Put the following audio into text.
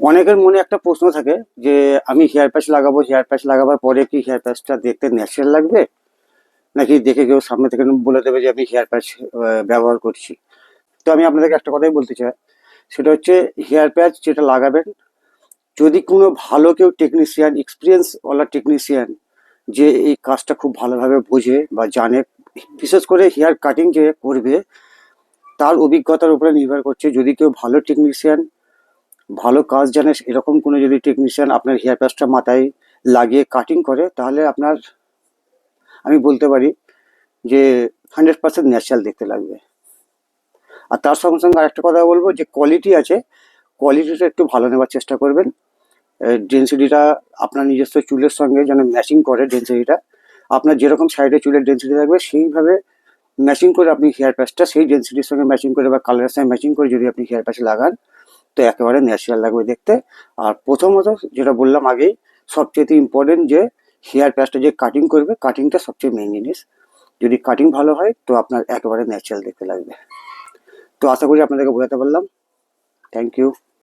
অনেকের মনে একটা প্রশ্ন থাকে যে আমি হেয়ার প্যাচ লাগাবো, হেয়ার প্যাচ লাগাবার পরে কি হেয়ার প্যাচটা দেখতে ন্যাচারাল লাগবে, নাকি দেখে কেউ সামনে থেকে বলে দেবে যে আমি হেয়ার প্যাচ ব্যবহার করছি। তো আমি আপনাদেরকে একটা কথাই বলতে চাই, সেটা হচ্ছে হেয়ার প্যাচ যেটা লাগাবেন, যদি কোনো ভালো কেউ টেকনিশিয়ান, এক্সপিরিয়েন্স ওয়ালা টেকনিশিয়ান, যে এই কাজটা খুব ভালোভাবে বোঝে বা জানে, বিশেষ করে হেয়ার কাটিং যে করবে তার অভিজ্ঞতার উপরে নির্ভর করছে। যদি কেউ ভালো টেকনিশিয়ান, ভালো কাজ জানে, এরকম কোনো যদি টেকনিশিয়ান আপনার হেয়ার প্যাচটা মাথায় লাগিয়ে কাটিং করে, তাহলে আপনার, আমি বলতে পারি যে 100% ন্যাচারাল দেখতে লাগবে। আর তার সঙ্গে সঙ্গে আরেকটা কথা বলবো, যে কোয়ালিটি আছে, কোয়ালিটিটা একটু ভালো নেওয়ার চেষ্টা করবেন। ডেন্সিটিটা আপনার নিজস্ব চুলের সঙ্গে যেন ম্যাচিং করে। ডেন্সিটিটা আপনার যেরকম সাইডে চুলের ডেন্সিটি থাকবে সেইভাবে ম্যাচিং করে আপনি হেয়ার প্যাচটা সেই ডেন্সিটির সঙ্গে ম্যাচিং করে বা কালারের সঙ্গে ম্যাচিং করে যদি আপনি হেয়ার প্যাচ লাগান, তো একেবারে ন্যাচারাল লাগবে দেখতে। আর প্রথমত যেটা বললাম আগেই, সবচেয়ে ইম্পর্টেন্ট যে হেয়ার প্যাচটা যে কাটিং করবে, কাটিংটা সবচেয়ে মেইন জিনিস। যদি কাটিং ভালো হয় তো আপনার একেবারে ন্যাচারাল দেখতে লাগবে। তো আশা করি আপনাদেরকে বোঝাতে পারলাম। Thank you.